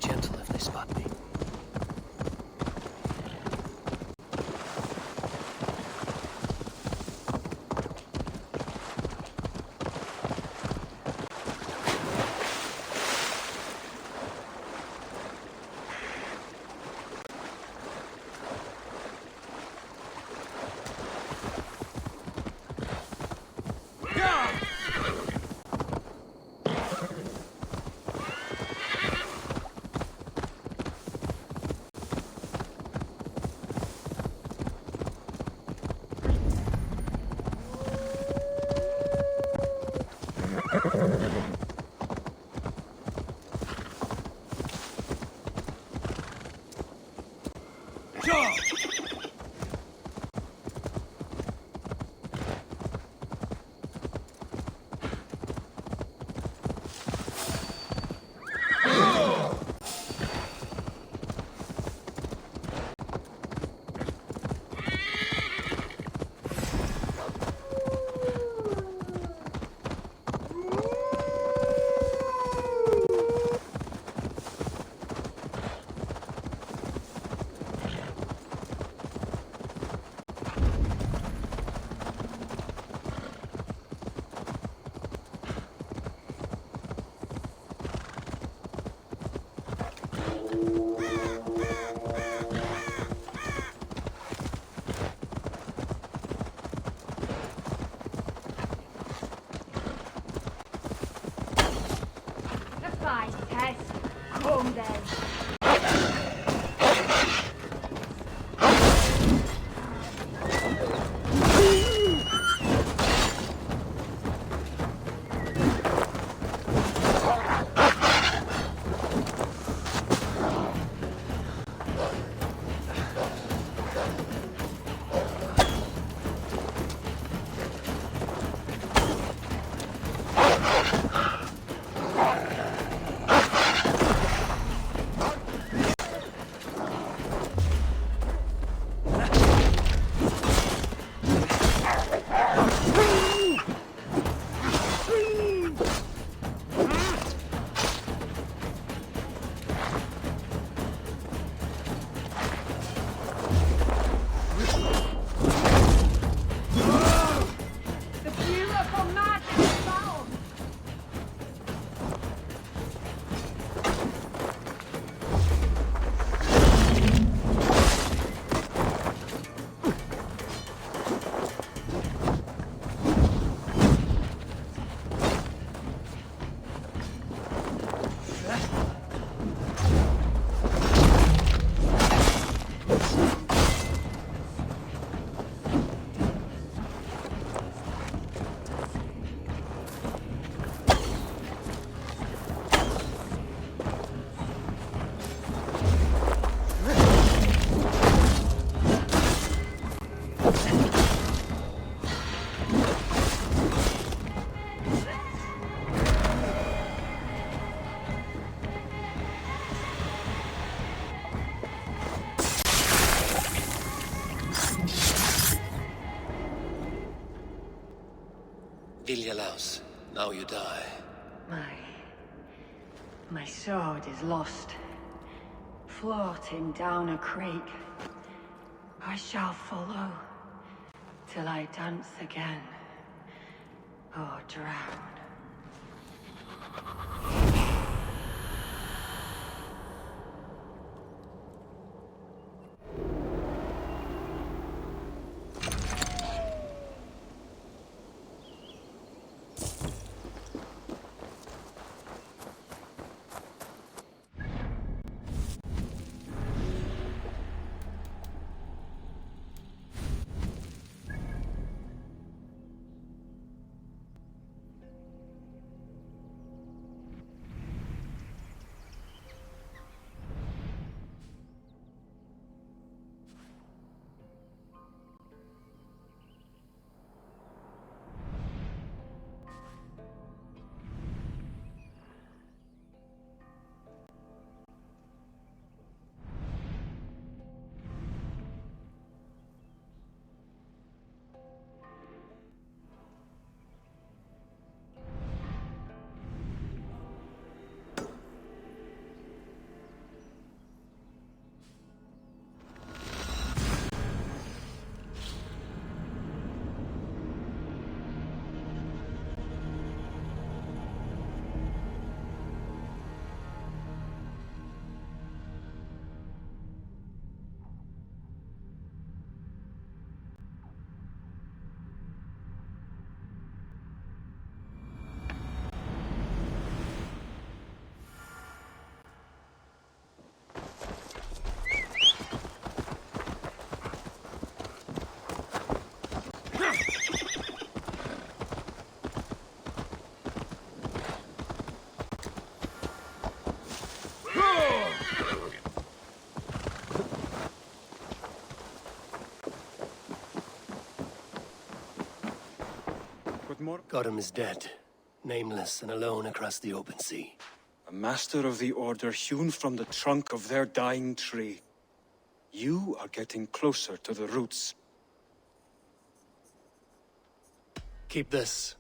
gentle if they spot me. Come then. Valhalla, now you die. My sword is lost, floating down a creek. I shall follow till I dance again, or drown. Gotham is dead, nameless and alone across the open sea. A master of the Order hewn from the trunk of their dying tree. You are getting closer to the roots. Keep this.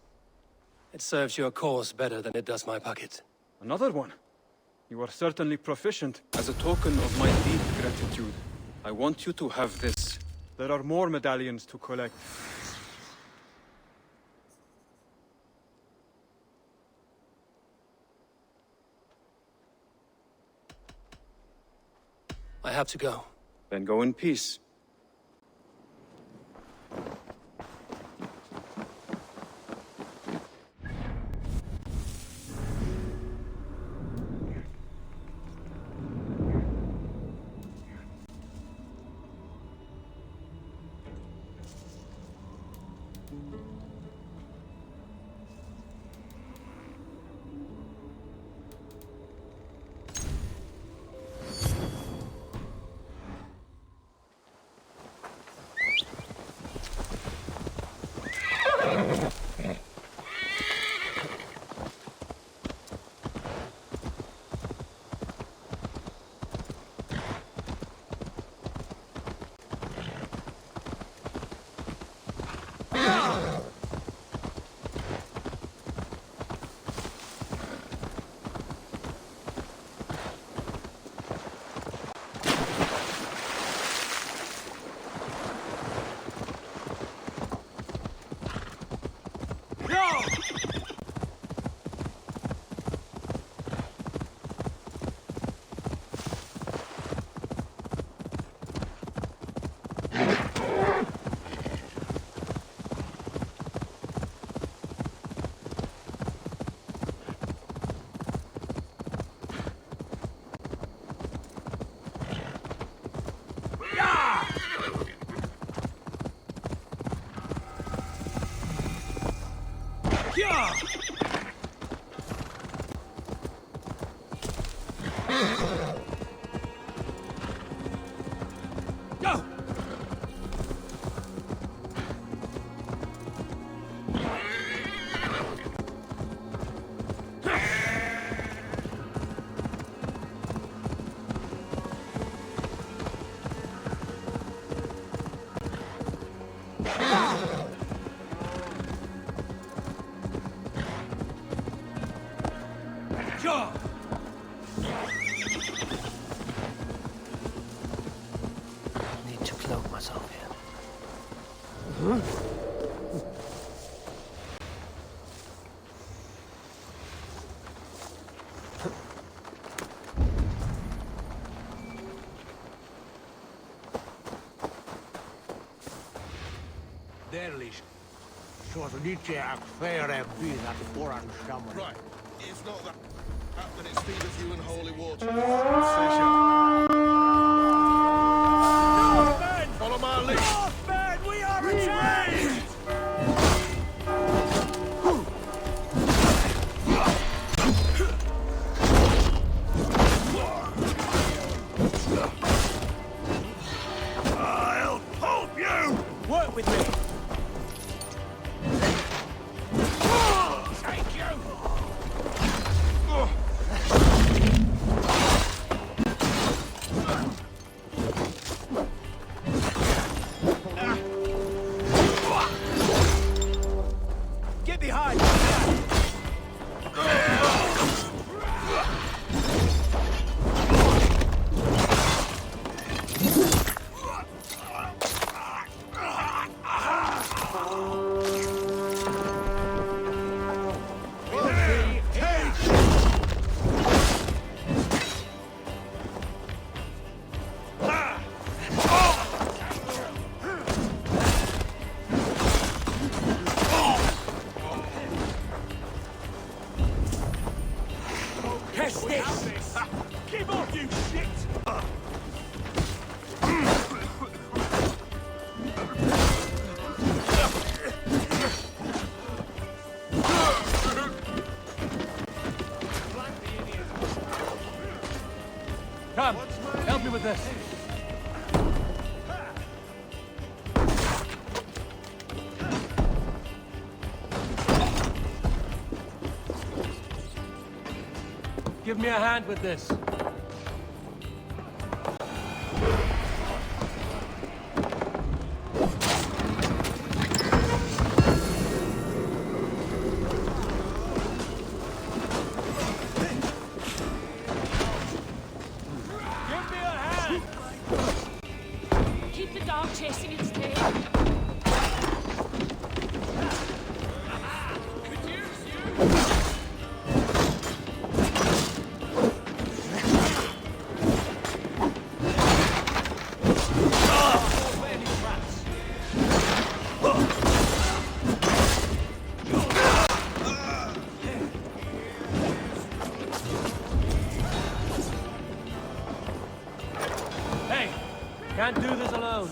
It serves your cause better than it does my pocket. Another one? You are certainly proficient. As a token of my deep gratitude, I want you to have this. There are more medallions to collect. I have to go. Then go in peace. Need to cloak myself here. Derlish. Zoals liedje uit verre binnen vooraan samen. Right. If not that, then it's feed a few in holy water. Follow my lead. Man, we are betrayed! I'll pulp you! Work with me! Get behind! Give off, you shit! Come, help me with this. Give me a hand with this. Give me a hand! Keep the dog chasing its tail. Hey, can't do this alone.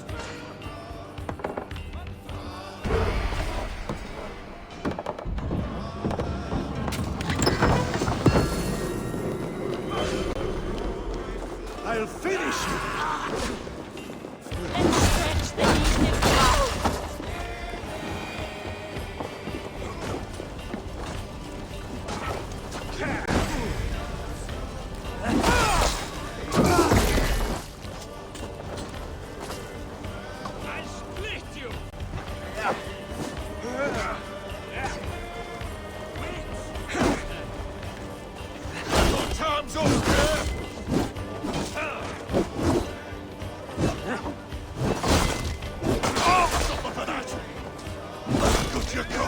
I'll finish you! Let's stretch the evening out. I'll split you! Time's up! Suffer for that! Good you go!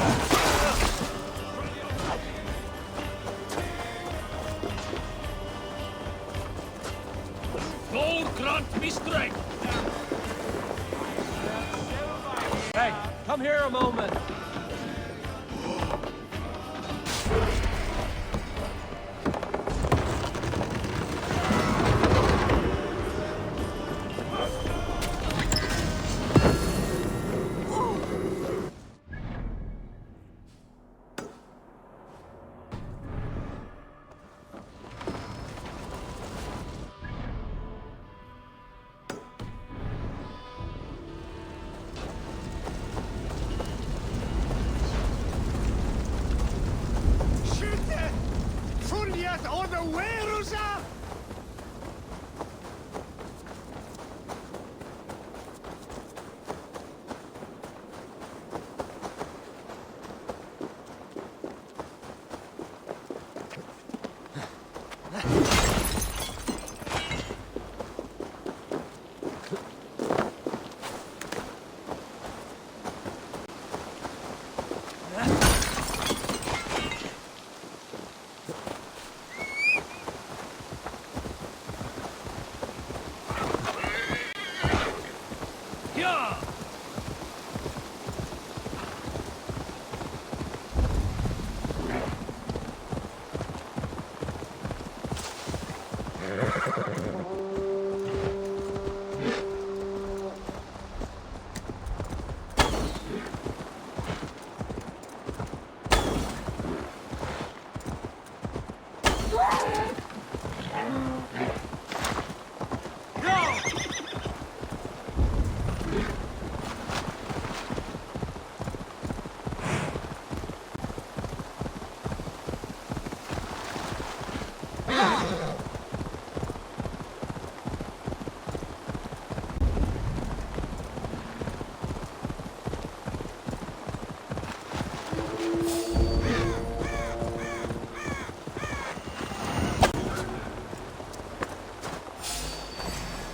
Lord grant me strength! Hey, come here a moment. Skjut! Följet on the way, Rosa! Yeah!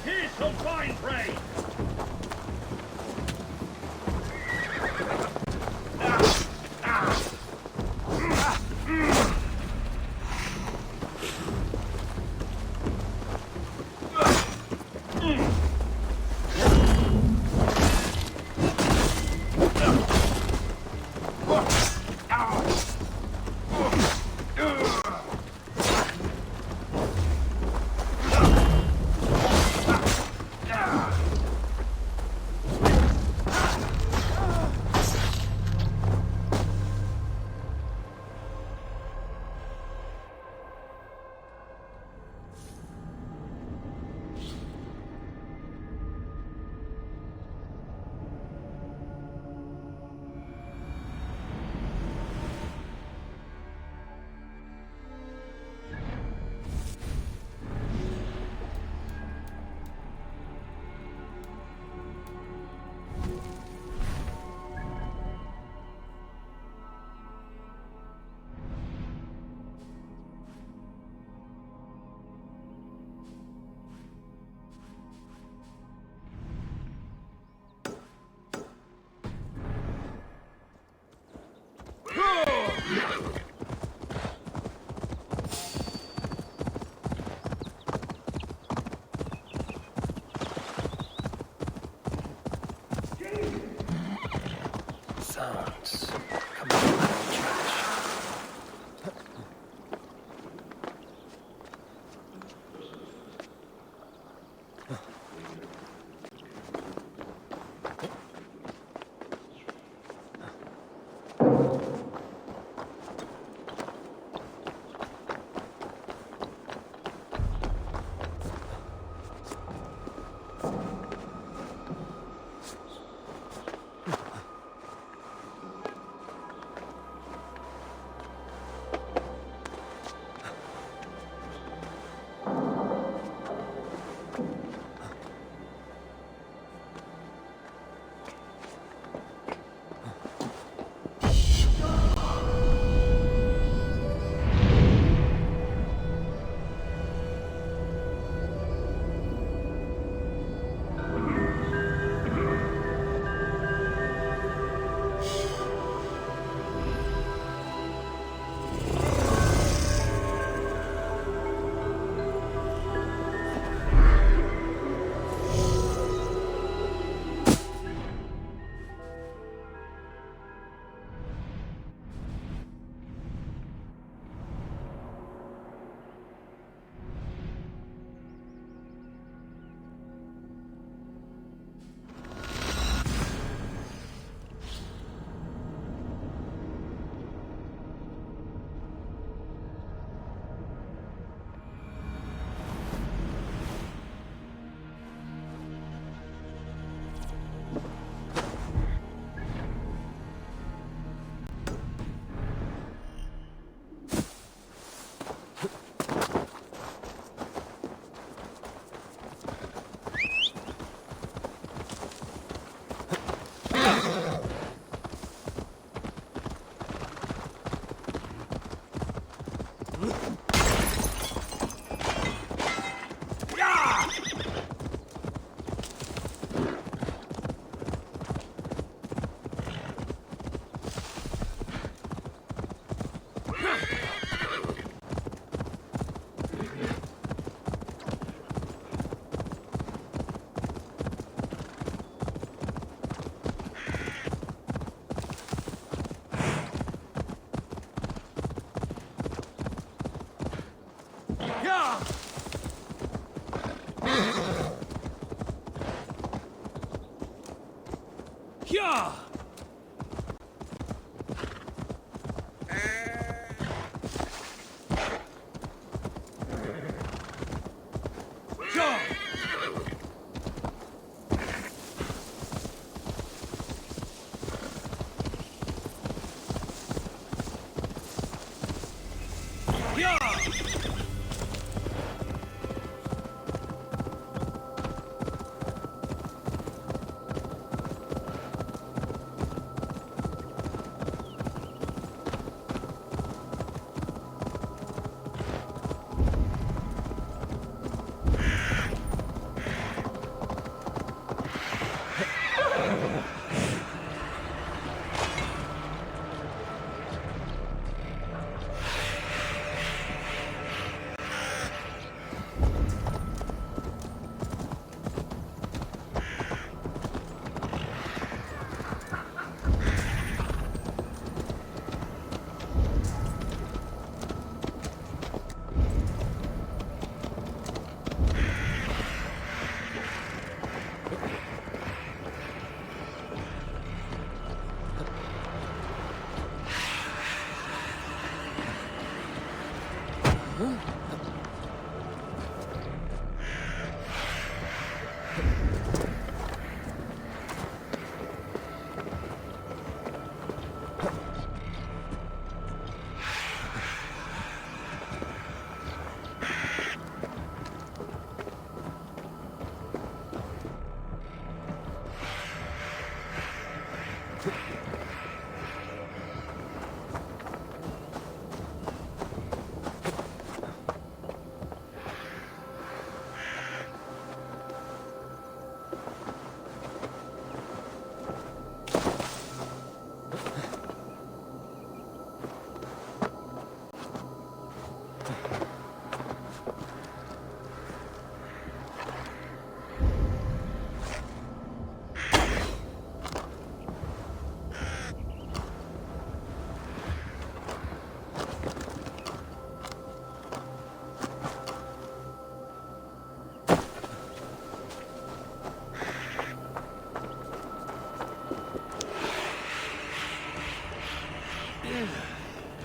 Here's some fine prey!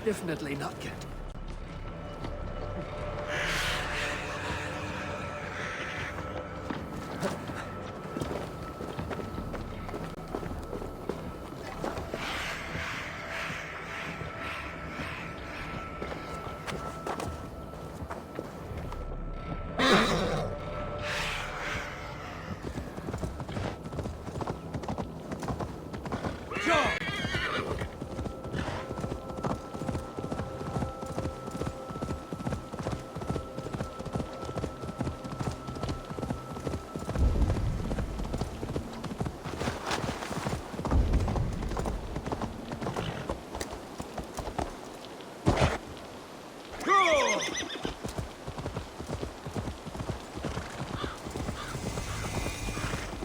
Definitely not good.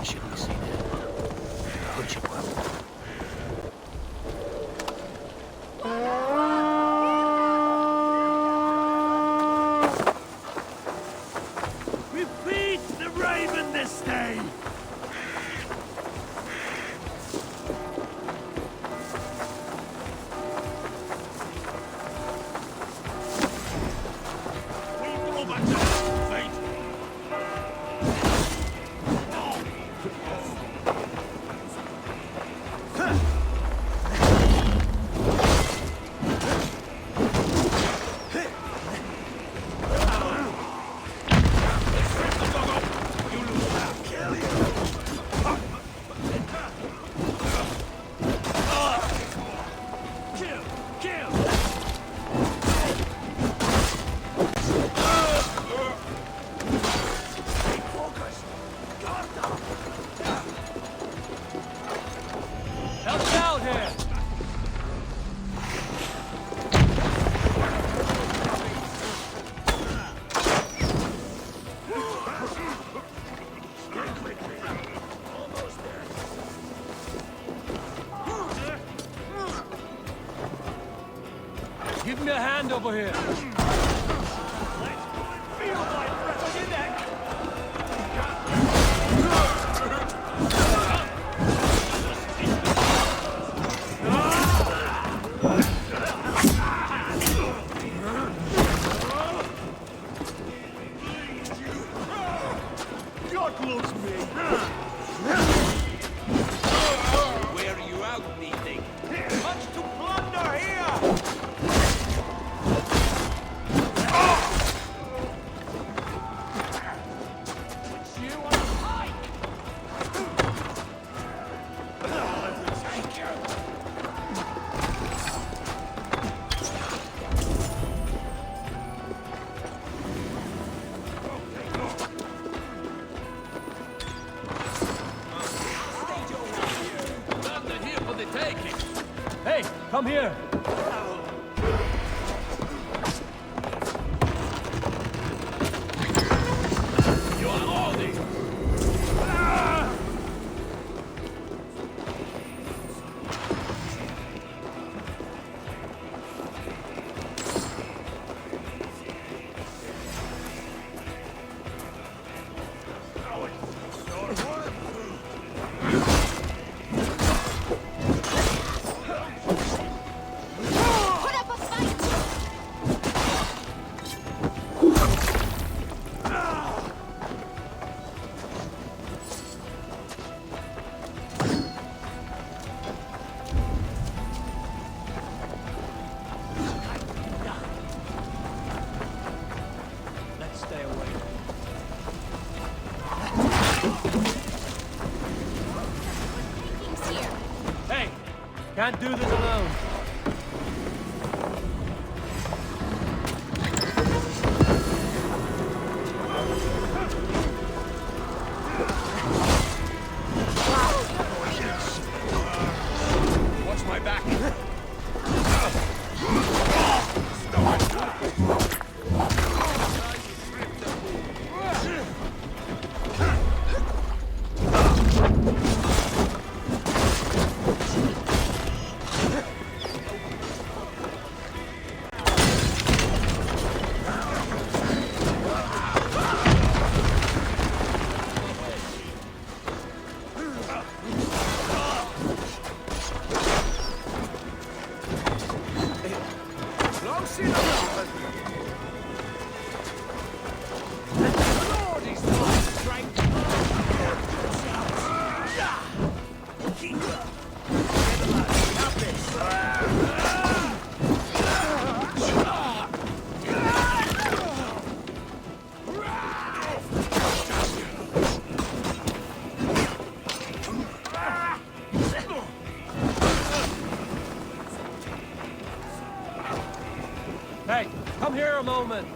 Shouldn't have seen it. Punch it well. We beat the Raven this day! We go back to fate! Help me out here! Give me a hand over here. Feel my breath on your neck. God loves me. Where are you out, thieving? Much to plunder here. Put you on a pike. Nothing here for the taking. Hey, come here. You're loading. Put up a fight! Let's stay away. Vikings here. Hey, can't do this alone. Watch my back. here a moment.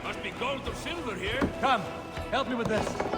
Must be gold or silver here. Come, help me with this.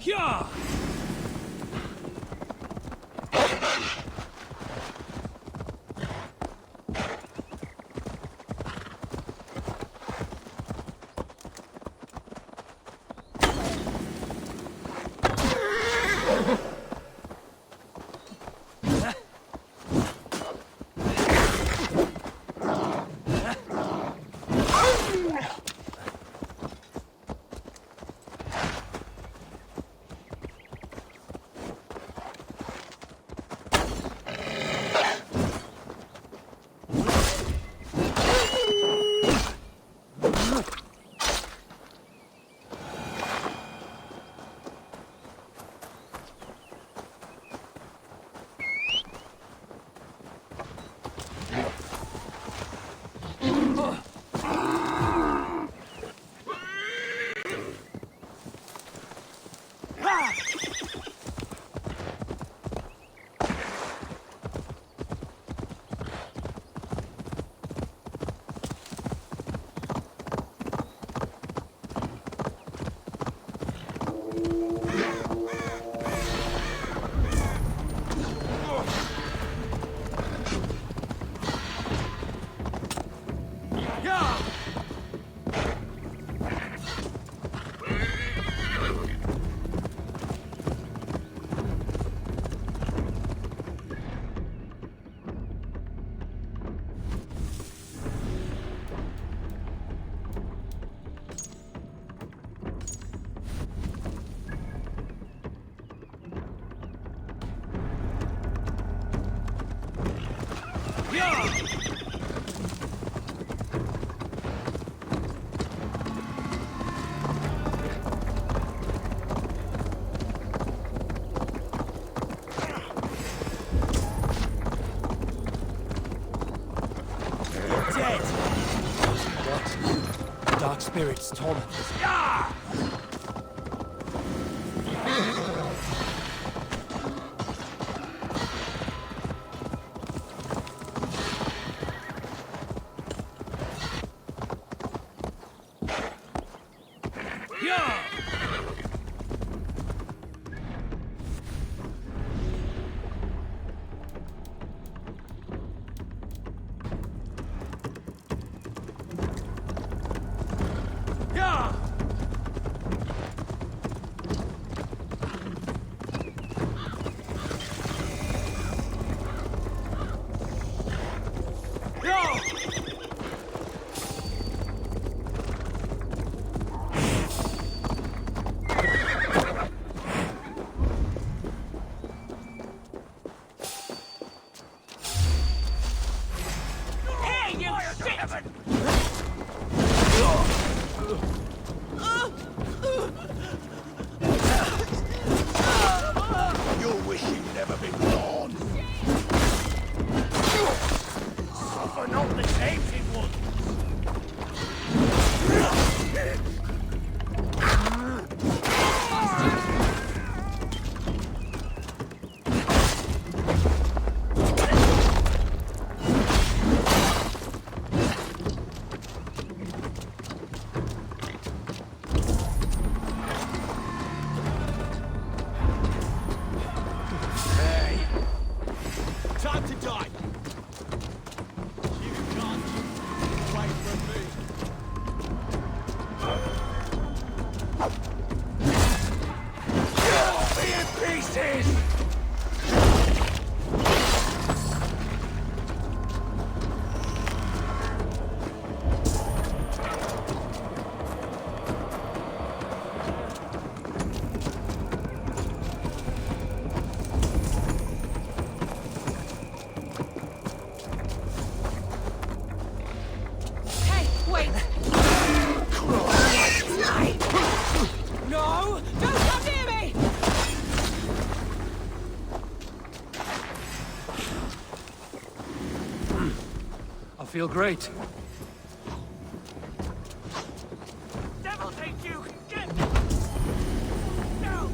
Yeah! dead! What? The dark spirits torment us. You'll wish you'd never been born. Suffer not the tainted one! Time to die. You can't wait for me. Be in pieces! Hey, wait! No! Don't come near me! I feel great. Devil take you! Get! No!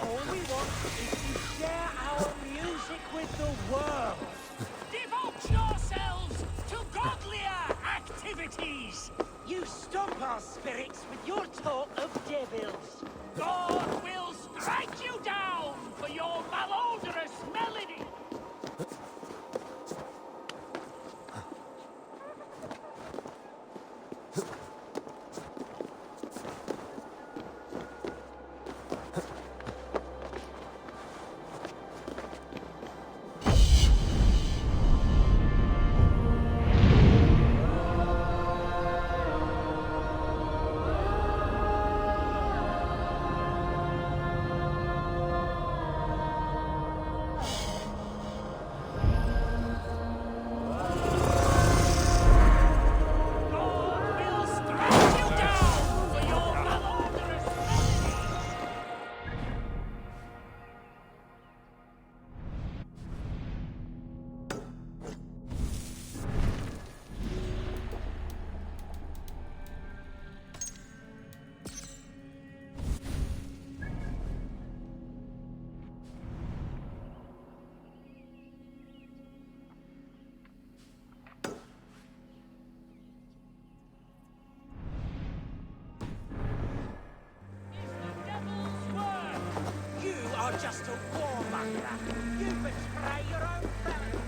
All we want is to share our music with the world. Devote yourselves to godlier activities! You stomp our spirits with your talk of devils. God will strike you down for your malodorous melody! God will strike you down for your malodorous melodies! Devil's work! You are just a warmonger. You betray your own family.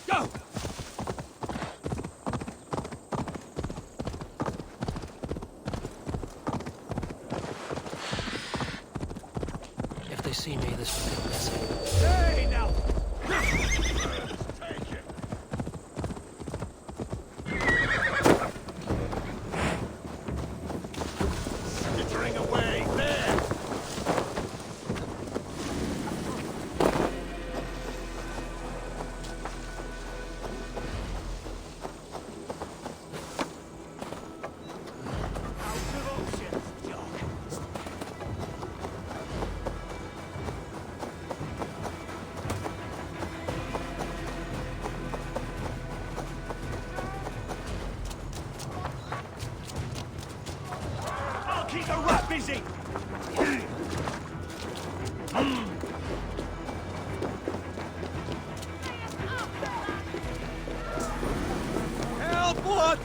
Go! If they see me, this will be messy. Hey, now! Skittering away, there! Out of options, Jock. I'll keep the rat busy! Help! What?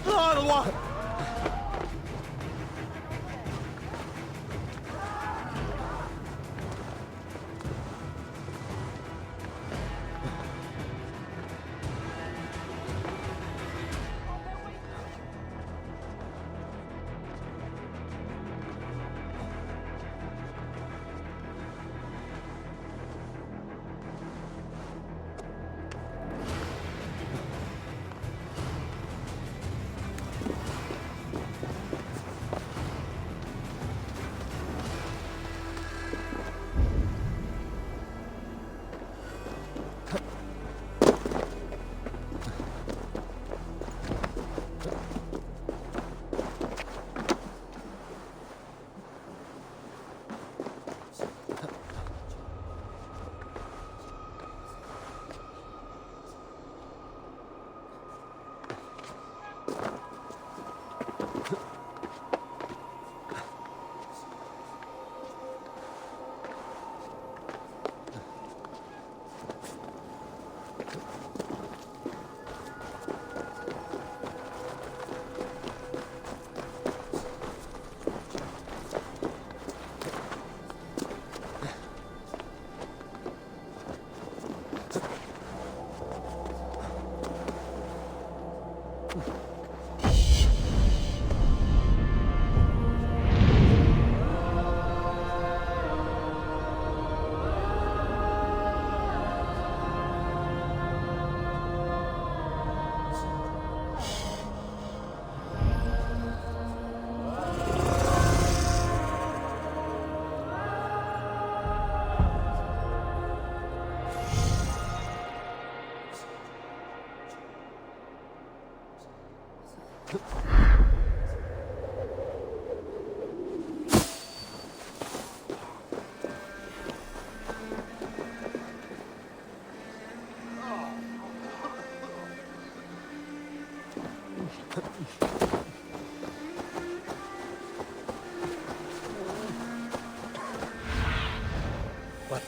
What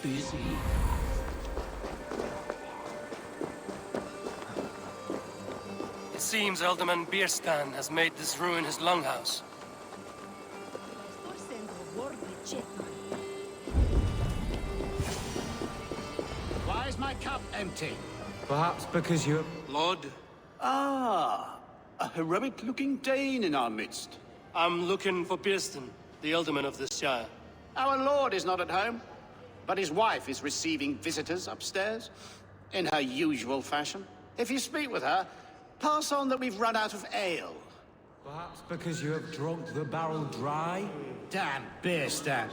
do you see? It seems Alderman Bierstan has made this ruin his longhouse. Why is my cup empty? Perhaps because you're... Lord? Ah, a heroic-looking Dane in our midst. I'm looking for Bierstan, the Alderman of this shire. Our lord is not at home, but his wife is receiving visitors upstairs, in her usual fashion. If you speak with her, pass on that we've run out of ale. Perhaps because you have drunk the barrel dry? Damn beer stand.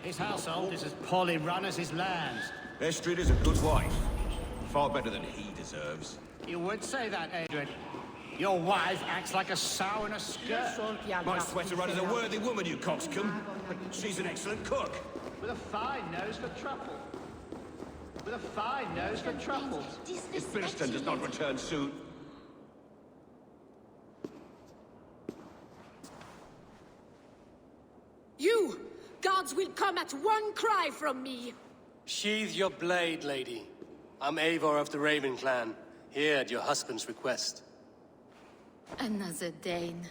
His household is as poorly run as his lands. Estrid is a good wife. Far better than he deserves. You would say that, Adrian. Your wife acts like a sow in a skirt. My sweater run is a worthy woman, you coxcomb. She's an excellent cook. With a fine nose for truffle. With a fine nose for truffle. If Birston does not return soon... You! Guards will come at one cry from me! Sheathe your blade, lady. I'm Eivor of the Raven clan, here at your husband's request. Another Dane.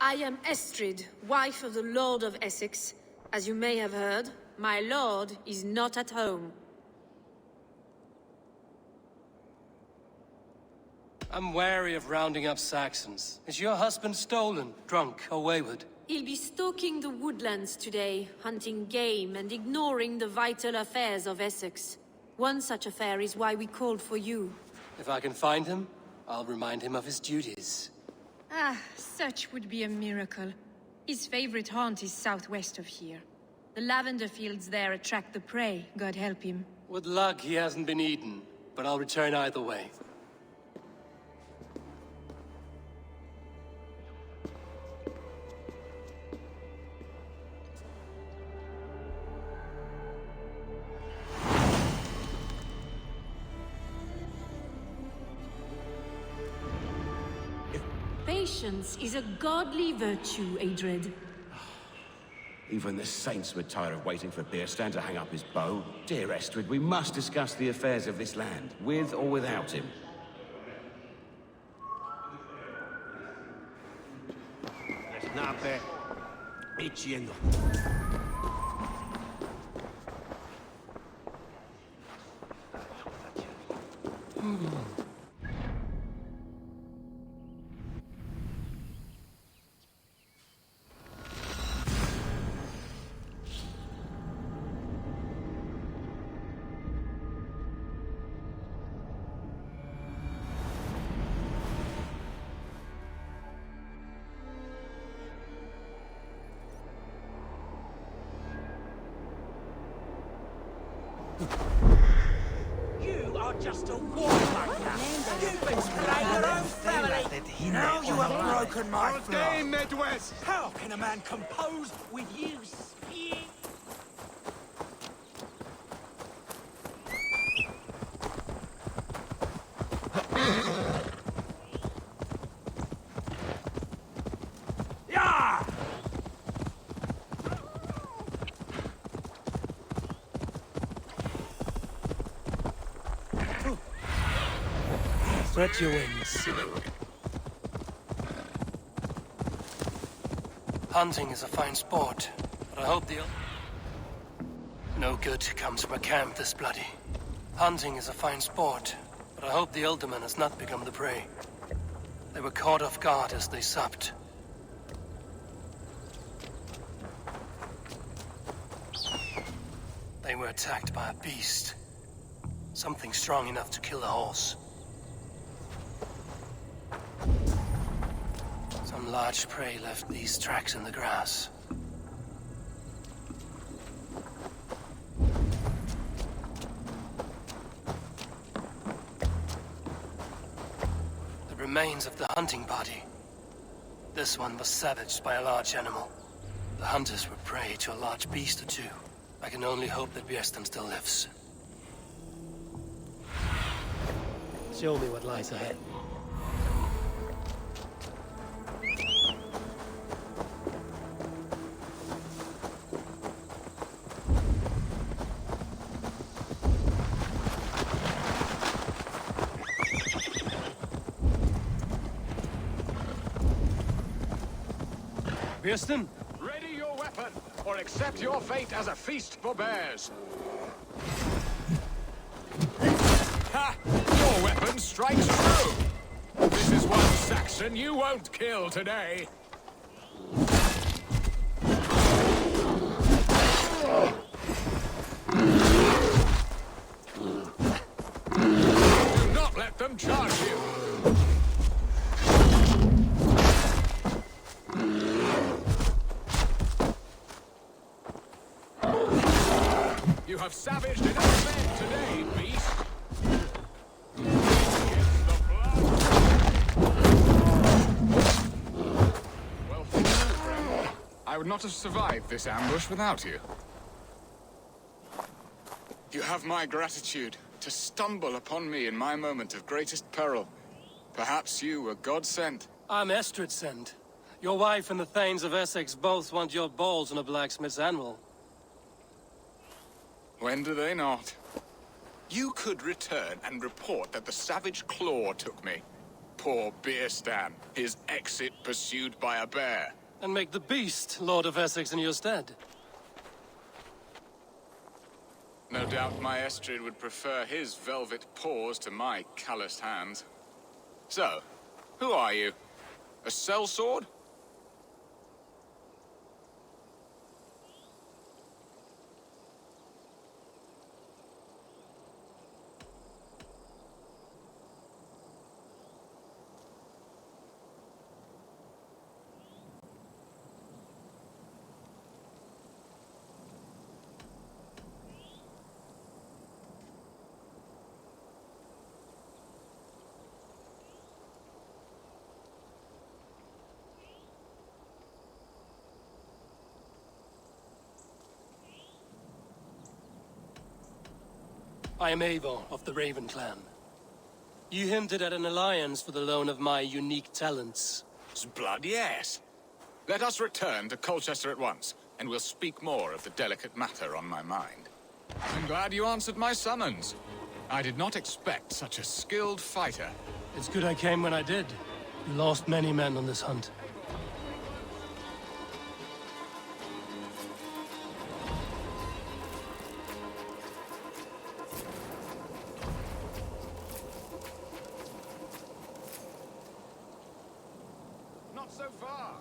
I am Estrid, wife of the Lord of Essex. As you may have heard, my lord is not at home. I'm wary of rounding up Saxons. Is your husband stolen, drunk, or wayward? He'll be stalking the woodlands today, hunting game and ignoring the vital affairs of Essex. One such affair is why we called for you. If I can find him, I'll remind him of his duties. Ah, such would be a miracle. His favorite haunt is southwest of here. The lavender fields there attract the prey, God help him. With luck, he hasn't been eaten, but I'll return either way. Patience is a godly virtue, Adred. Even the saints would tire of waiting for Birstan to hang up his bow. Dear Estrid, we must discuss the affairs of this land, with or without him. Snape. Iciendo. You are just a warmonger. You've betrayed your own family. Now you have broken my throne. Midwest! How can a man compose with you speak? Spread your wings. Hunting is a fine sport, but I hope no good comes from a camp this bloody. Hunting is a fine sport, but I hope the Alderman has not become the prey. They were caught off guard as they supped. They were attacked by a beast. Something strong enough to kill a horse. Some large prey left these tracks in the grass. The remains of the hunting party. This one was savaged by a large animal. The hunters were prey to a large beast or two. I can only hope that Bjersten still lives. Show me what lies ahead. Bjersten? Ready your weapon, or accept your fate as a feast for bears. Ha! Your weapon strikes true! This is one Saxon you won't kill today. Do not let them charge you! You have savaged enough men today, beast! Against the blood! Well, friend, I would not have survived this ambush without you. You have my gratitude to stumble upon me in my moment of greatest peril. Perhaps you were God-sent. I'm Estrid sent. Your wife and the Thanes of Essex both want your balls on a blacksmith's anvil. When do they not? You could return and report that the savage Claw took me. Poor Bjersten, his exit pursued by a bear. And make the beast Lord of Essex in your stead. No doubt my Estrid would prefer his velvet paws to my calloused hands. So, who are you? A sellsword? I am Eivor of the Raven clan. You hinted at an alliance for the loan of my unique talents. Blood, yes. Let us return to Colchester at once, and we'll speak more of the delicate matter on my mind. I'm glad you answered my summons. I did not expect such a skilled fighter. It's good I came when I did. You lost many men on this hunt. Not so far.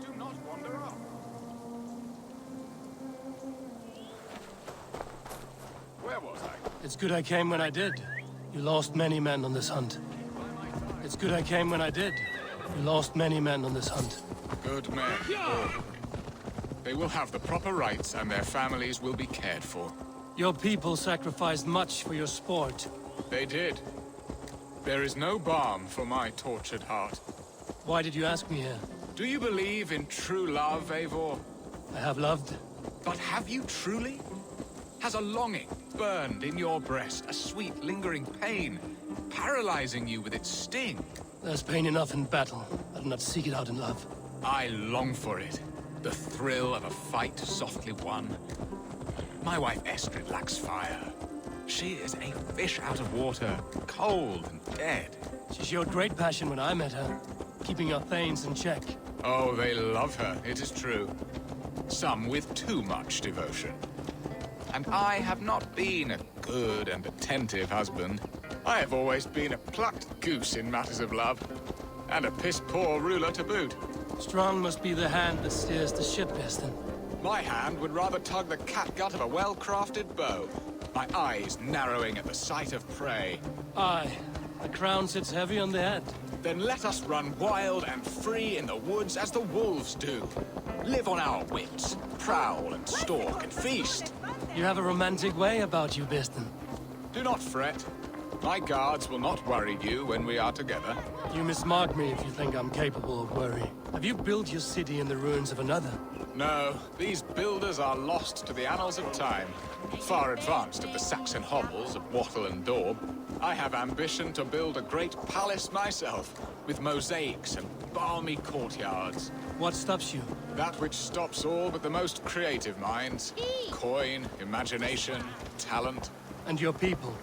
Do not wander off. Where was I? It's good I came when I did. You lost many men on this hunt. It's good I came when I did. You lost many men on this hunt. Good men. They will have the proper rights, and their families will be cared for. Your people sacrificed much for your sport. They did. There is no balm for my tortured heart. Why did you ask me here? Do you believe in true love, Eivor? I have loved. But have you truly? Has a longing burned in your breast, a sweet, lingering pain, paralyzing you with its sting? There's pain enough in battle. I do not seek it out in love. I long for it. The thrill of a fight softly won. My wife Estrid lacks fire. She is a fish out of water, cold and dead. She showed great passion when I met her, keeping our Thanes in check. Oh, they love her, it is true. Some with too much devotion. And I have not been a good and attentive husband. I have always been a plucked goose in matters of love. And a piss-poor ruler to boot. Strong must be the hand that steers the ship, Bjersten. My hand would rather tug the catgut of a well-crafted bow. My eyes narrowing at the sight of prey. Aye, the crown sits heavy on the head. Then let us run wild and free in the woods as the wolves do. Live on our wits, prowl and stalk and feast. You have a romantic way about you, Biston. Do not fret. My guards will not worry you when we are together. You mismark me if you think I'm capable of worry. Have you built your city in the ruins of another? No, these builders are lost to the annals of time. Far advanced of the Saxon hovels of Wattle and Daub, I have ambition to build a great palace myself, with mosaics and balmy courtyards. What stops you? That which stops all but the most creative minds. Coin, imagination, talent. And your people?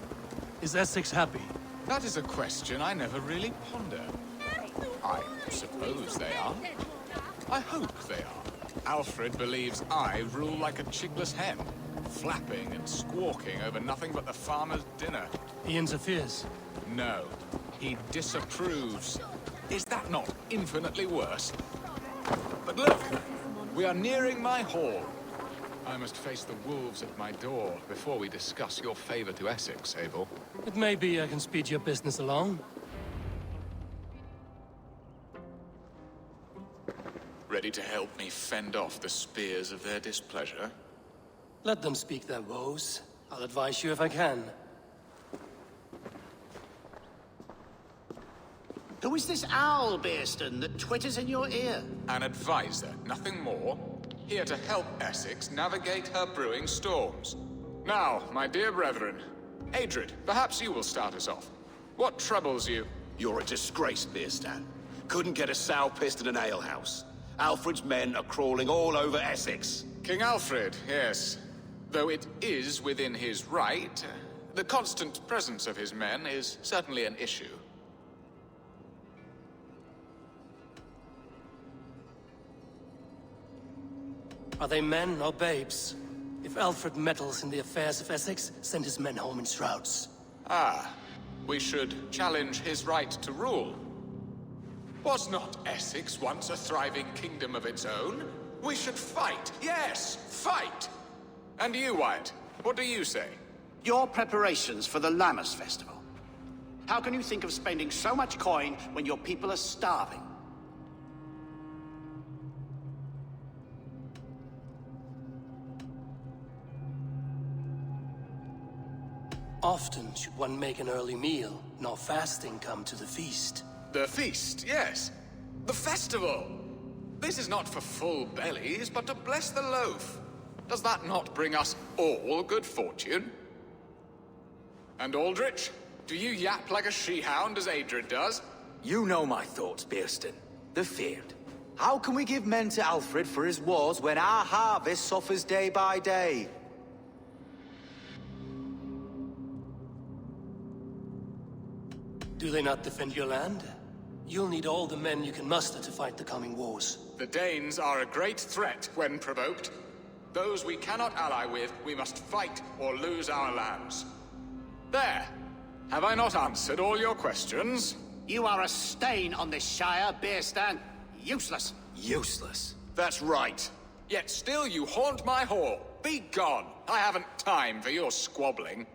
Is Essex happy? That is a question I never really ponder. I suppose they are. I hope they are. Alfred believes I rule like a chickless hen, flapping and squawking over nothing but the farmer's dinner. He interferes? No, he disapproves. Is that not infinitely worse? But look, we are nearing my hall. I must face the wolves at my door before we discuss your favor to Essex, Abel. It may be I can speed your business along. Ready to help me fend off the spears of their displeasure? Let them speak their woes. I'll advise you if I can. Who is this owl, Bearston, that twitters in your ear? An advisor, nothing more. Here to help Essex navigate her brewing storms. Now, my dear brethren, Adrid, perhaps you will start us off. What troubles you? You're a disgrace, Beerstan. Couldn't get a sow pissed in an alehouse. Alfred's men are crawling all over Essex. King Alfred, yes. Though it is within his right, the constant presence of his men is certainly an issue. Are they men or babes? If Alfred meddles in the affairs of Essex, send his men home in shrouds. Ah, we should challenge his right to rule. Was not Essex once a thriving kingdom of its own? We should fight, yes, fight! And you, Wyatt, what do you say? Your preparations for the Lammas festival. How can you think of spending so much coin when your people are starving? Often should one make an early meal, nor fasting come to the feast. The feast, yes. The festival! This is not for full bellies, but to bless the loaf. Does that not bring us all good fortune? And Aldrich, do you yap like a she-hound as Adrid does? You know my thoughts, Bearston. The feared. How can we give men to Alfred for his wars when our harvest suffers day by day? Do they not defend your land? You'll need all the men you can muster to fight the coming wars. The Danes are a great threat when provoked. Those we cannot ally with, we must fight or lose our lands. There! Have I not answered all your questions? You are a stain on this Shire, Bearstan. Useless. Useless. That's right. Yet still you haunt my hall. Be gone! I haven't time for your squabbling.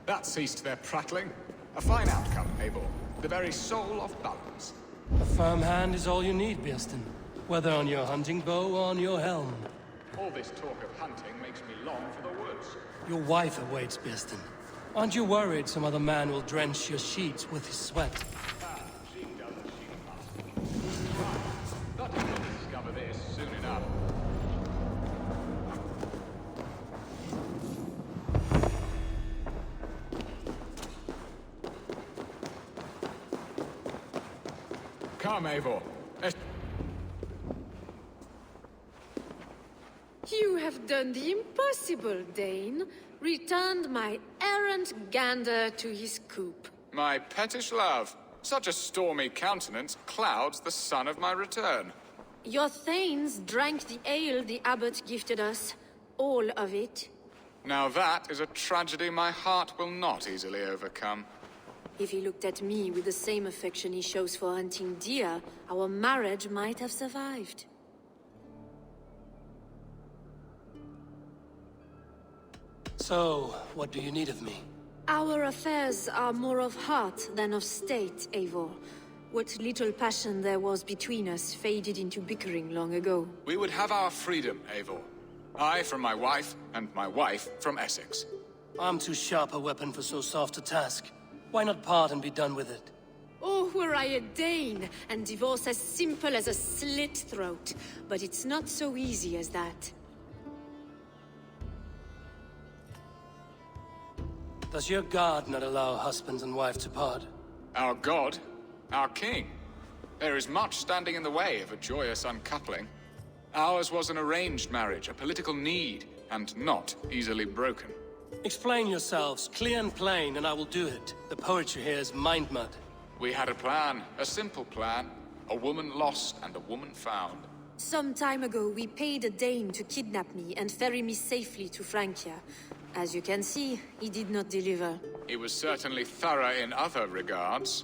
That ceased their prattling. A fine outcome, Abel. The very soul of balance. A firm hand is all you need, Bearston. Whether on your hunting bow or on your helm. All this talk of hunting makes me long for the woods. Your wife awaits, Bearston. Aren't you worried some other man will drench your sheets with his sweat? Ah, she does as she must. But he will discover this soon enough. Come, Eivor. You have done the impossible, Dane. Returned my errant gander to his coop. My pettish love. Such a stormy countenance clouds the sun of my return. Your thanes drank the ale the abbot gifted us. All of it. Now that is a tragedy my heart will not easily overcome. If he looked at me with the same affection he shows for hunting deer, our marriage might have survived. So, what do you need of me? Our affairs are more of heart than of state, Eivor. What little passion there was between us faded into bickering long ago. We would have our freedom, Eivor. I from my wife, and my wife from Essex. I'm too sharp a weapon for so soft a task. Why not part and be done with it? Oh, were I a Dane, and divorce as simple as a slit throat. But it's not so easy as that. Does your god not allow husbands and wife to part? Our god? Our king? There is much standing in the way of a joyous uncoupling. Ours was an arranged marriage, a political need, and not easily broken. Explain yourselves, clear and plain, and I will do it. The poetry here is mind mud. We had a plan, a simple plan. A woman lost and a woman found. Some time ago, we paid a Dane to kidnap me and ferry me safely to Francia. As you can see, he did not deliver. He was certainly thorough in other regards.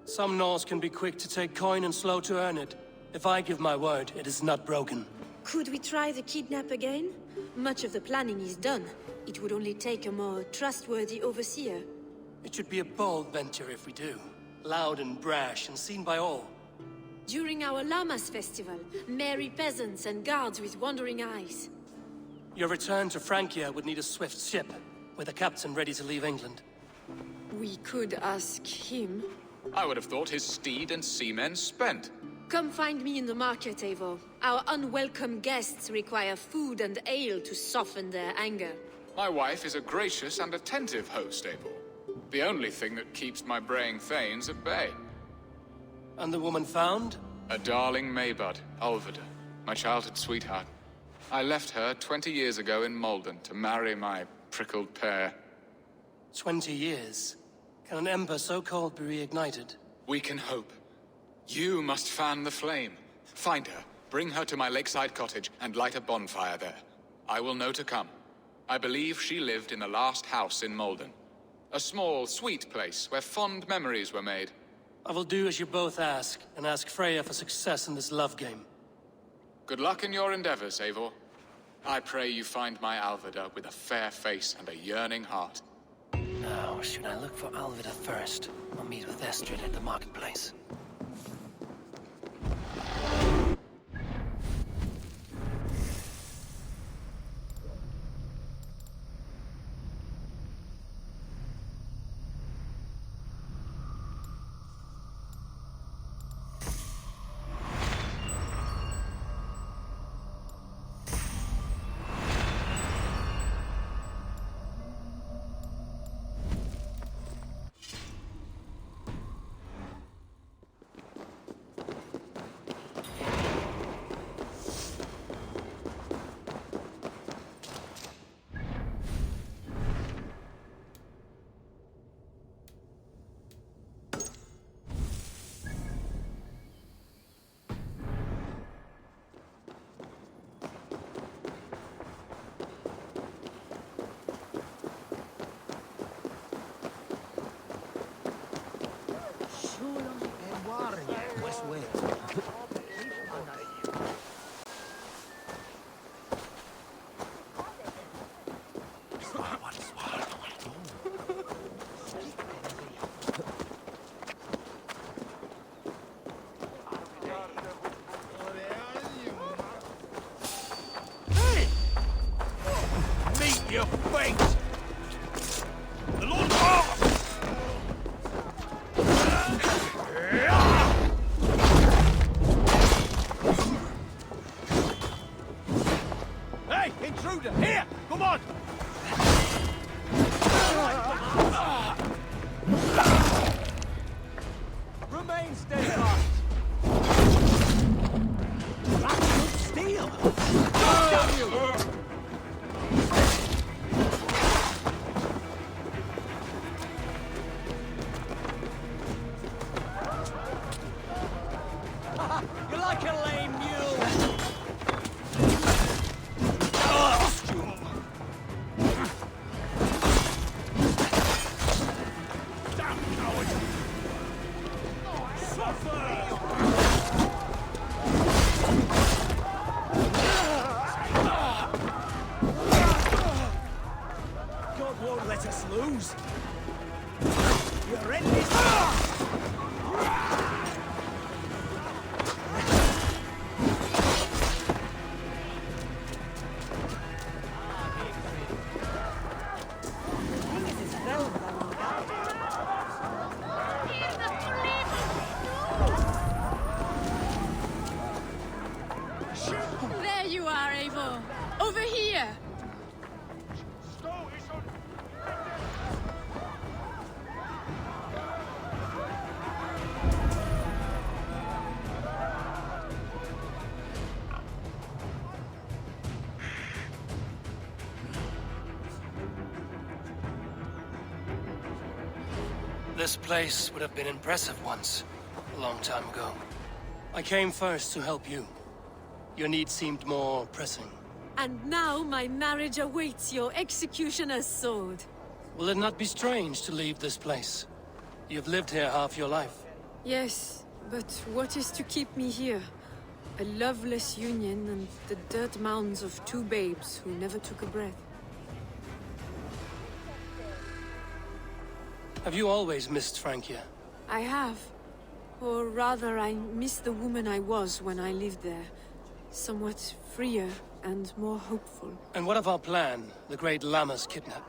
Some Norse can be quick to take coin and slow to earn it. If I give my word, it is not broken. Could we try the kidnap again? Much of the planning is done. It would only take a more trustworthy overseer. It should be a bold venture if we do. Loud and brash and seen by all. During our Llamas festival, merry peasants and guards with wandering eyes. Your return to Francia would need a swift ship, with a captain ready to leave England. We could ask him. I would have thought his steed and seamen spent. Come find me in the market, Eivor. Our unwelcome guests require food and ale to soften their anger. My wife is a gracious and attentive host, Eivor. The only thing that keeps my braying thanes at bay. And the woman found? A darling Maybud, Ulvida, my childhood sweetheart. I left her 20 years ago in Malden to marry my prickled pear. 20 years? Can an ember so cold be reignited? We can hope. You must fan the flame. Find her, bring her to my lakeside cottage, and light a bonfire there. I will know to come. I believe she lived in the last house in Malden. A small, sweet place where fond memories were made. I will do as you both ask, and ask Freya for success in this love game. Good luck in your endeavors, Eivor. I pray you find my Alvida with a fair face and a yearning heart. Now, should I look for Alvida first, or meet with Estrid at the marketplace? Your face! The Lord Hey, intruder! Here! Come on! Remain steadfast! That's steel! Damn you! You're like a lame mule! Damn coward! Suffer! There you are, Eivor. Over here. This place would have been impressive once, a long time ago. I came first to help you. Your need seemed more pressing. And now my marriage awaits your executioner's sword. Will it not be strange to leave this place? You've lived here half your life. Yes, but what is to keep me here? A loveless union and the dirt mounds of two babes who never took a breath. Have you always missed Francia? I have. Or rather, I miss the woman I was when I lived there. Somewhat freer and more hopeful. And what of our plan, the great Lamma's kidnap?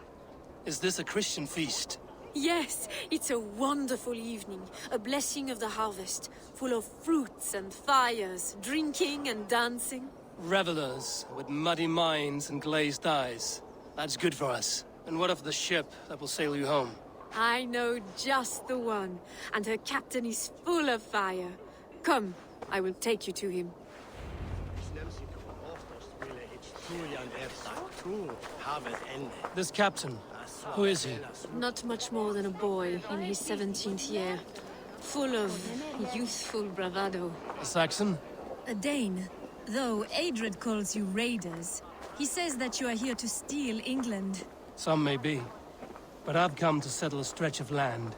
Is this a Christian feast? Yes, it's a wonderful evening. A blessing of the harvest, full of fruits and fires, drinking and dancing. Revelers with muddy minds and glazed eyes. That's good for us. And what of the ship that will sail you home? I know just the one, and her captain is full of fire. Come, I will take you to him. This captain, who is he? Not much more than a boy in his 17th year. Full of youthful bravado. A Saxon? A Dane. Though Adred calls you raiders. He says that you are here to steal England. Some may be. But I've come to settle a stretch of land.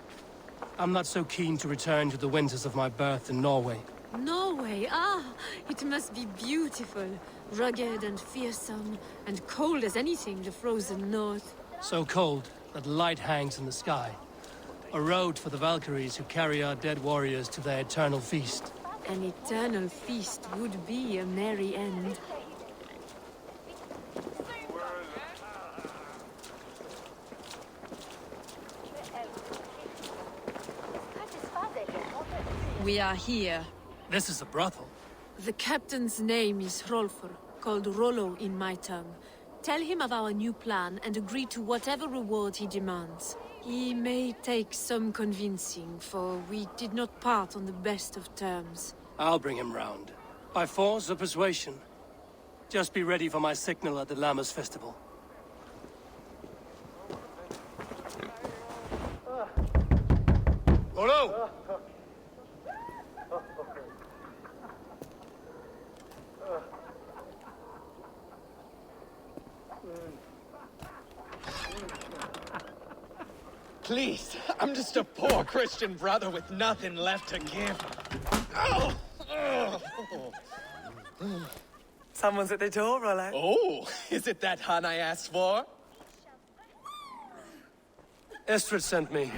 I'm not so keen to return to the winters of my birth in Norway. Norway? Ah, it must be beautiful. Rugged and fearsome, and cold as anything the frozen north. So cold that light hangs in the sky. A road for the Valkyries who carry our dead warriors to their eternal feast. An eternal feast would be a merry end. We are here. This is a brothel. The captain's name is Hrolfr, called Rollo in my tongue. Tell him of our new plan and agree to whatever reward he demands. He may take some convincing, for we did not part on the best of terms. I'll bring him round. By force or persuasion. Just be ready for my signal at the Lammas festival. Rollo! Please, I'm just a poor Christian brother with nothing left to give. Oh! Someone's at the door, Rollo. Oh, is it that hun I asked for? Estrid sent me.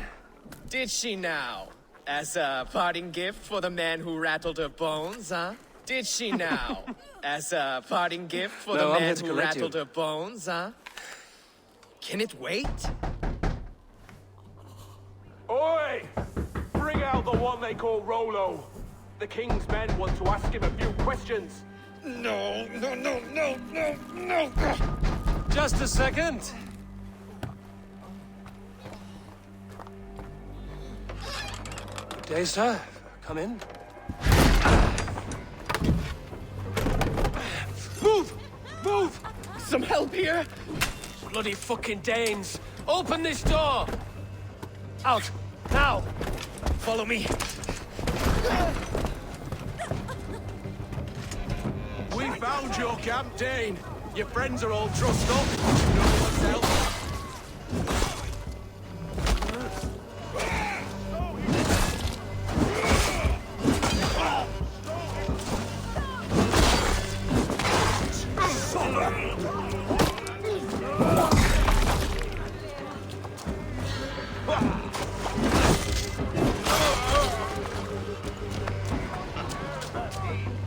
Did she now? As a parting gift for the man who rattled her bones, huh? Did she now? As a parting gift for the man who rattled her bones, huh? Can it wait? Oi! Bring out the one they call Rollo. The king's men want to ask him a few questions. No. Just a second. Good day, sir. Come in. Move! Move! Some help here? Bloody fucking Danes! Open this door! Out! Now! Follow me. We found your camp, Dane. Your friends are all trussed up. No one's else.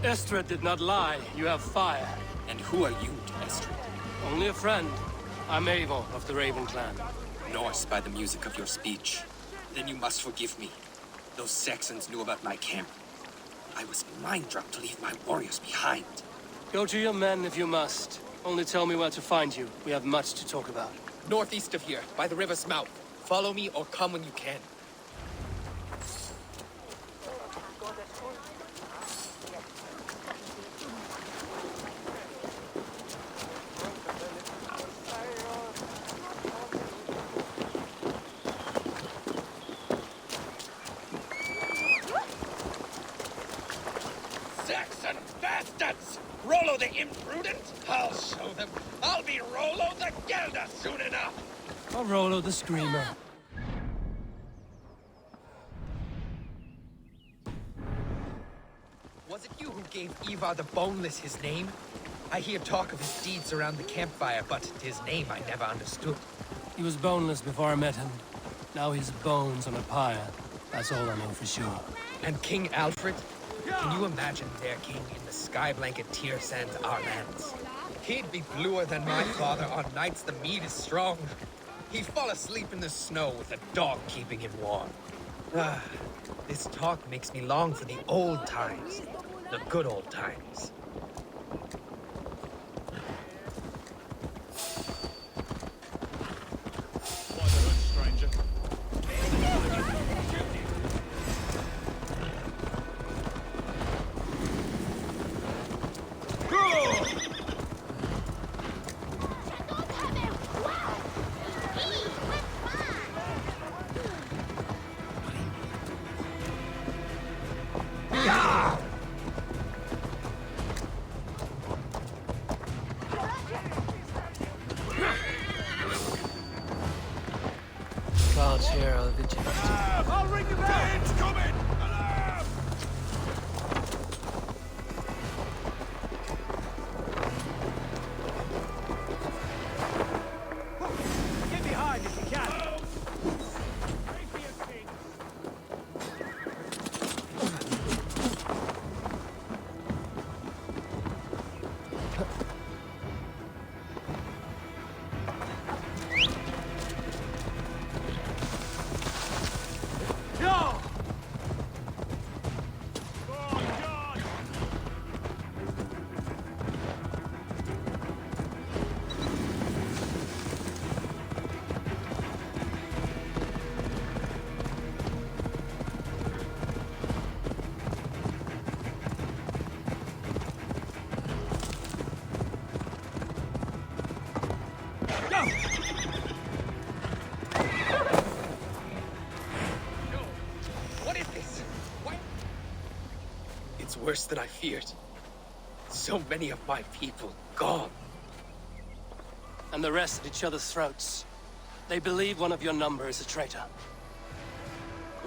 Estrid did not lie. You have fire. And who are you to Estrid? Only a friend. I'm Eivor of the Raven clan. Norse by the music of your speech. Then you must forgive me. Those Saxons knew about my camp. I was mind-drunk to leave my warriors behind. Go to your men if you must. Only tell me where to find you. We have much to talk about. Northeast of here, by the river's mouth. Follow me or come when you can. Saxon bastards! Rollo the imprudent? I'll show them. I'll be Rollo the Gelder soon enough! Or Rollo the Screamer. Was it you who gave Ivar the Boneless his name? I hear talk of his deeds around the campfire, but his name I never understood. He was boneless before I met him. Now he's bones on a pyre. That's all I know for sure. And King Alfred? Can you imagine their king in the sky blanket tear sands our lands? He'd be bluer than my father on nights the mead is strong. He'd fall asleep in the snow with a dog keeping him warm. Ah, this talk makes me long for the old times. The good old times. Why the hood, stranger? Guards here are vigilant. I'll ring the bell! It's coming! Alarm! Get behind if you can! What is this? What? It's worse than I feared. So many of my people gone. And the rest at each other's throats. They believe one of your number is a traitor.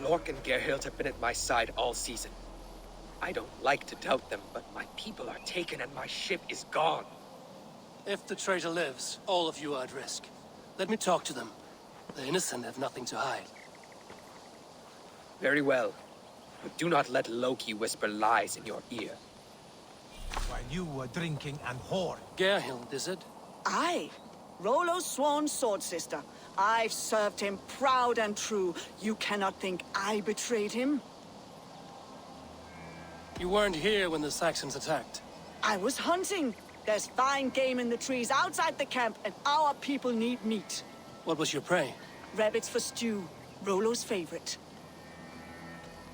Lork and Gerhild have been at my side all season. I don't like to doubt them, but my people are taken and my ship is gone. If the traitor lives, all of you are at risk. Let me talk to them. The innocent have nothing to hide. Very well. But do not let Loki whisper lies in your ear. While you were drinking and whoring. Gerhild, is it? Aye. Rollo's sworn sword sister. I've served him proud and true. You cannot think I betrayed him? You weren't here when the Saxons attacked. I was hunting. There's fine game in the trees outside the camp, and our people need meat. What was your prey? Rabbits for stew. Rollo's favorite.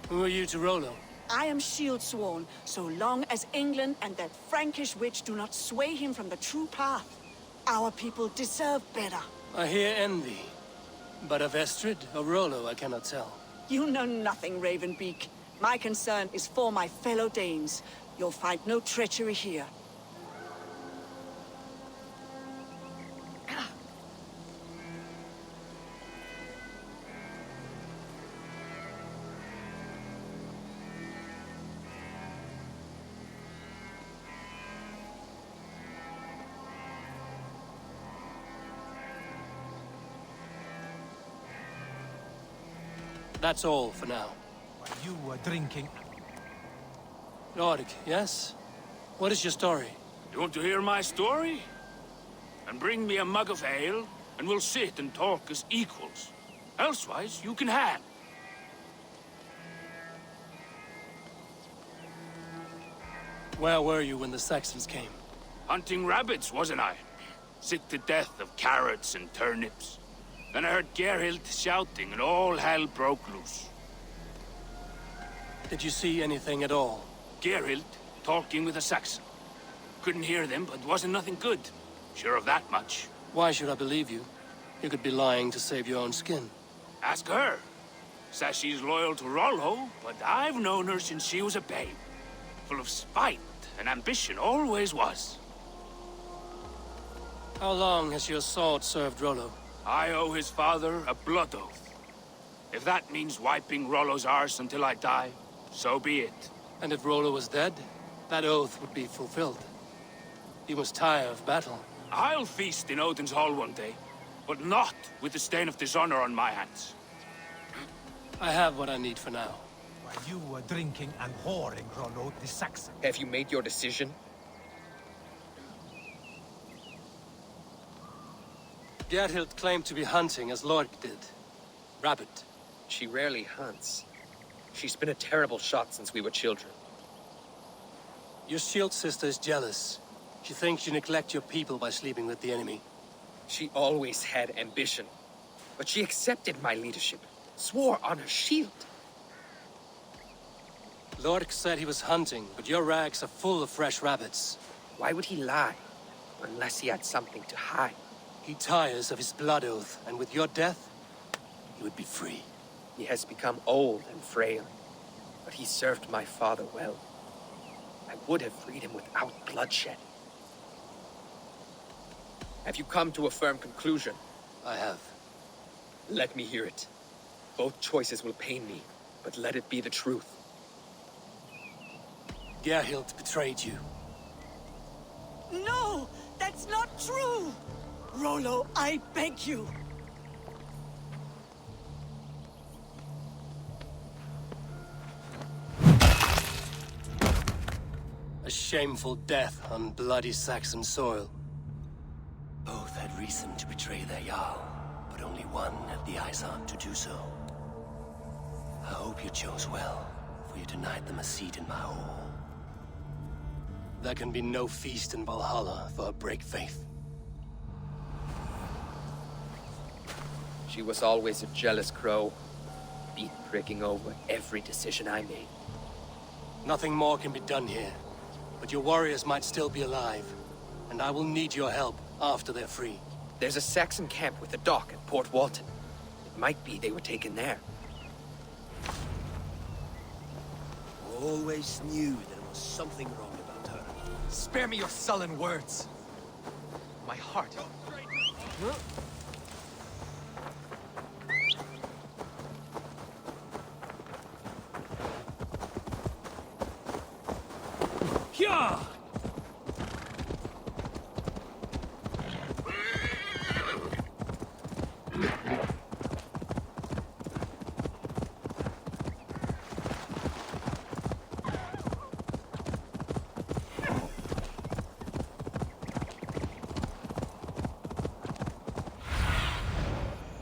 Who are you to Rollo? I am shield sworn, so long as England and that Frankish witch do not sway him from the true path. Our people deserve better. I hear envy. But of Estrid or Rollo, I cannot tell. You know nothing, Ravenbeak. My concern is for my fellow Danes. You'll find no treachery here. That's all for now. While you were drinking... Lord, yes? What is your story? You want to hear my story? And bring me a mug of ale, and we'll sit and talk as equals. Elsewise, you can hang. Where were you when the Saxons came? Hunting rabbits, wasn't I? Sick to death of carrots and turnips. Then I heard Gerhild shouting and all hell broke loose. Did you see anything at all? Gerhild talking with a Saxon. Couldn't hear them, but wasn't nothing good. Sure of that much. Why should I believe you? You could be lying to save your own skin. Ask her. Says she's loyal to Rollo, but I've known her since she was a babe. Full of spite and ambition, always was. How long has your sword served Rollo? I owe his father a blood oath. If that means wiping Rollo's arse until I die, so be it. And if Rollo was dead, that oath would be fulfilled. He must tire of battle. I'll feast in Odin's hall one day, but not with the stain of dishonor on my hands. I have what I need for now. While you were drinking and whoring, Rollo the Saxon. Have you made your decision? Gerhild claimed to be hunting as Lork did. Rabbit. She rarely hunts. She's been a terrible shot since we were children. Your shield sister is jealous. She thinks you neglect your people by sleeping with the enemy. She always had ambition. But she accepted my leadership. Swore on her shield. Lork said he was hunting, but your rags are full of fresh rabbits. Why would he lie? Unless he had something to hide. He tires of his blood oath, and with your death, he would be free. He has become old and frail, but he served my father well. I would have freed him without bloodshed. Have you come to a firm conclusion? I have. Let me hear it. Both choices will pain me, but let it be the truth. Gerhild betrayed you. No! That's not true! Rollo, I beg you! A shameful death on bloody Saxon soil. Both had reason to betray their Jarl, but only one had the eyes on to do so. I hope you chose well, for you denied them a seat in my hall. There can be no feast in Valhalla for a break faith. She was always a jealous crow, beat pricking over every decision I made. Nothing more can be done here, but your warriors might still be alive, and I will need your help after they're free. There's a Saxon camp with a dock at Port Walton. It might be they were taken there. Always knew there was something wrong about her. Spare me your sullen words. My heart. Huh? Yeah!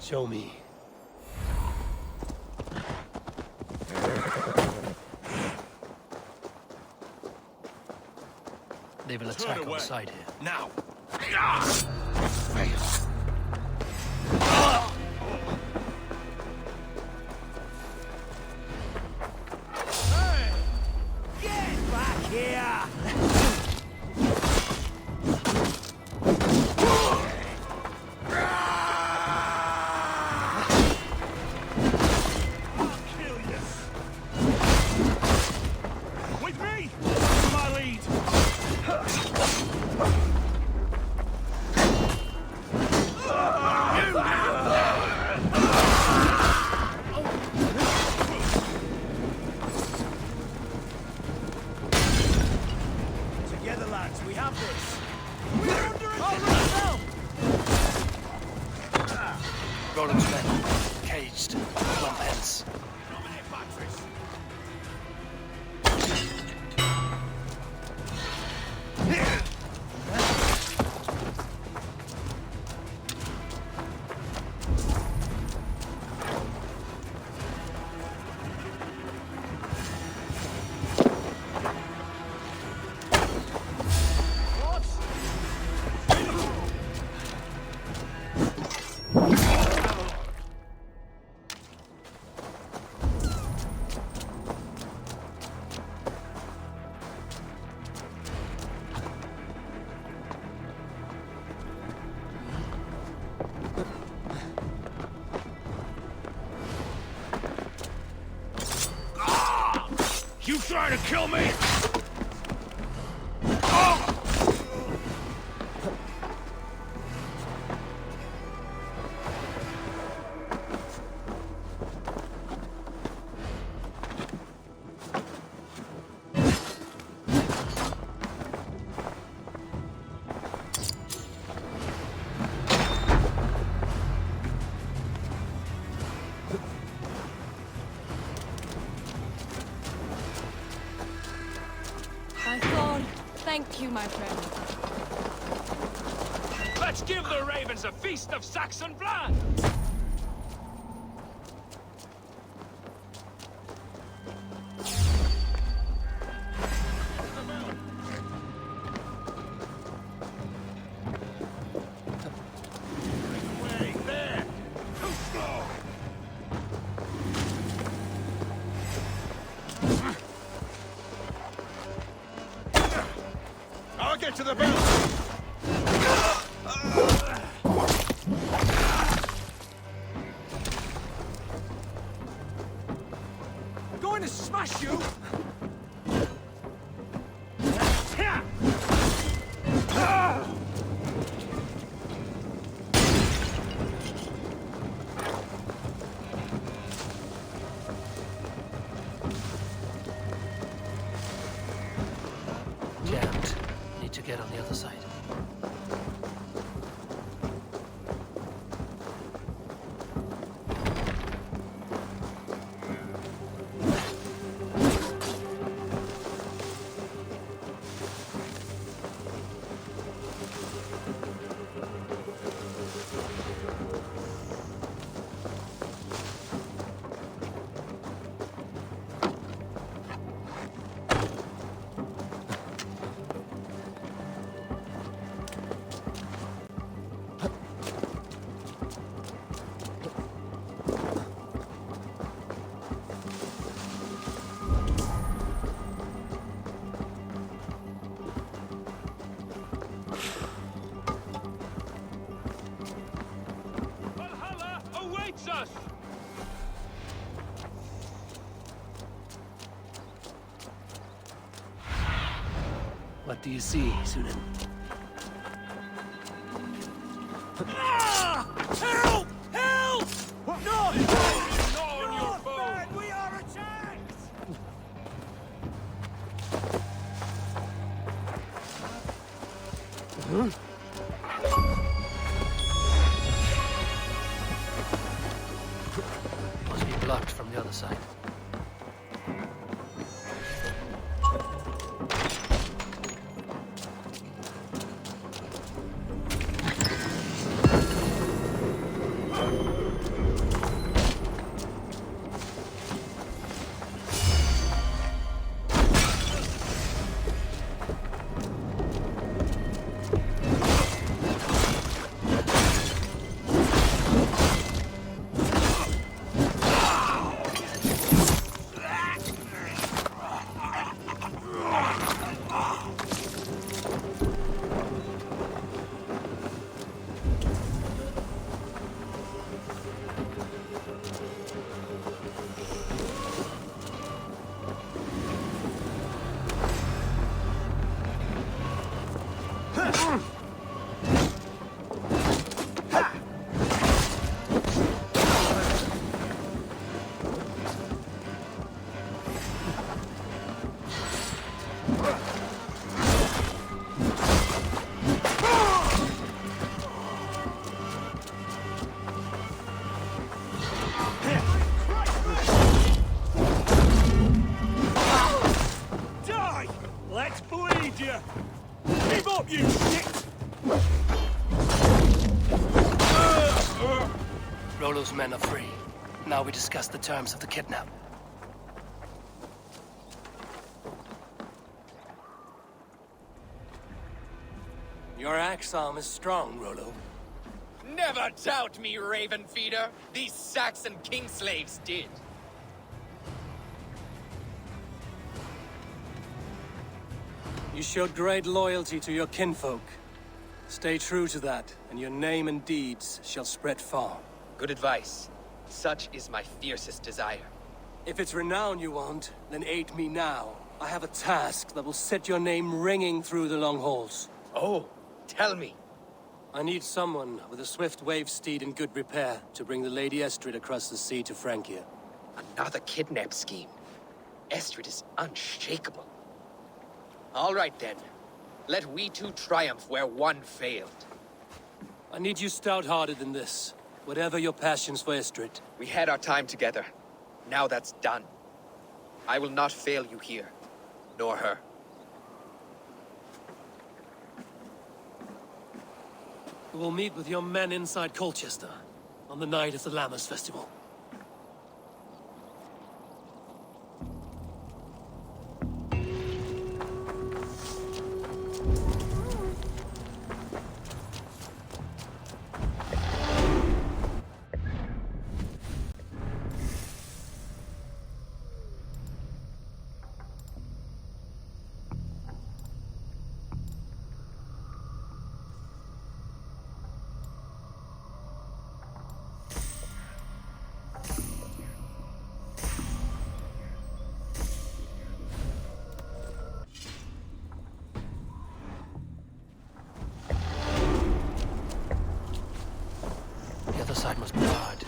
Show me. They will attack on side here. Now! Hey! Get back here! Roland's men, caged, plump hence. trying to kill me? Thank you, my friend. Let's give the ravens a feast of Saxon blood! Get to the belt! I'm going to smash you! Jammed. Need to get on the other side. Valhalla awaits us! What do you see, Sunan? Help! Help! No! Your man, we are attacked! Huh? Must be blocked from the other side. Die! Let's bleed you! Give up, you shit! Rollo's men are free. Now we discuss the terms of the kidnap. Your axe arm is strong, Rollo. Never doubt me, Raven Feeder. These Saxon king slaves did. You showed great loyalty to your kinfolk. Stay true to that, and your name and deeds shall spread far. Good advice. Such is my fiercest desire. If it's renown you want, then aid me now, I have a task that will set your name ringing through the long halls. Oh, tell me. I need someone with a swift wave steed in good repair to bring the Lady Estrid across the sea to Francia. Another kidnap scheme. Estrid is unshakable. All right then. Let we two triumph where one failed. I need you stout-hearted in this, whatever your passions for Estrid. We had our time together. Now that's done. I will not fail you here, nor her. We will meet with your men inside Colchester on the night of the Lammas Festival. The other side must be hard.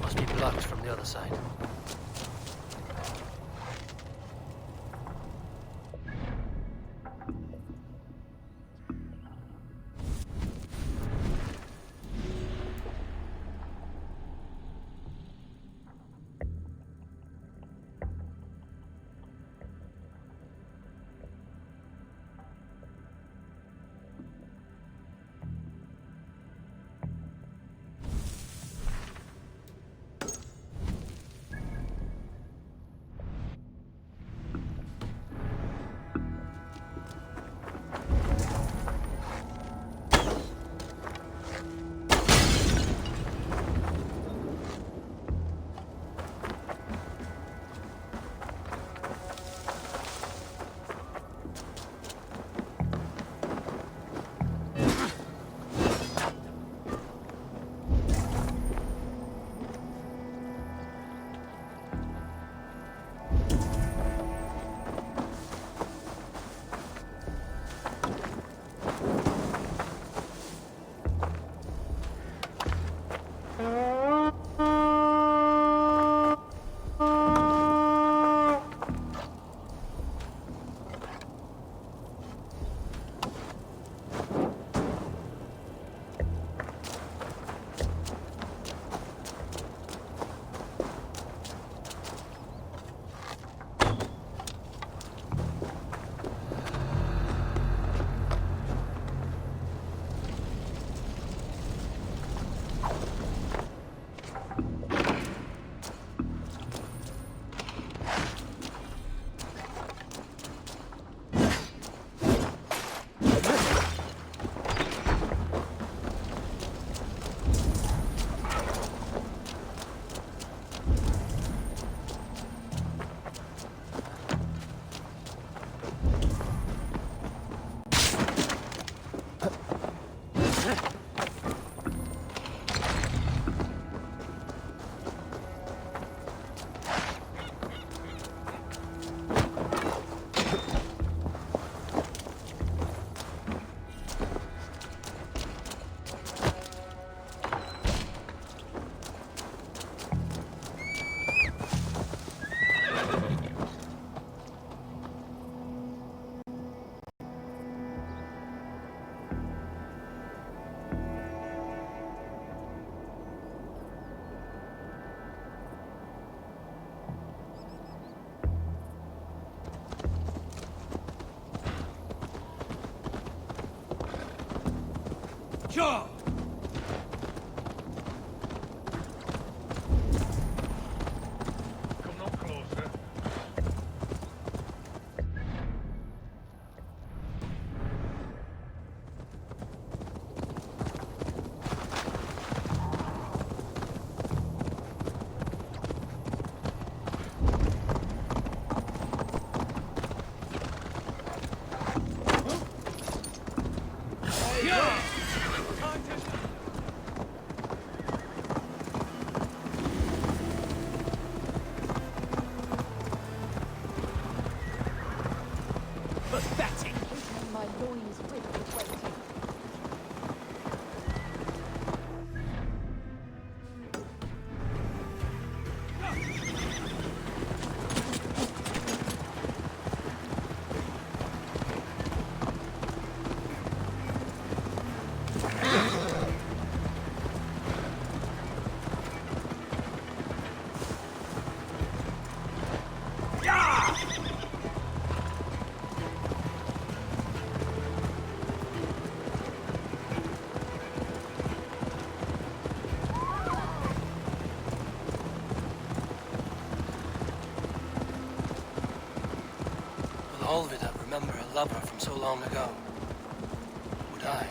Must be blocked from the other side. Sure. Come no closer. Pathetic. My loins whip with waiting. Will Olvid remember a lover from so long ago? Would I?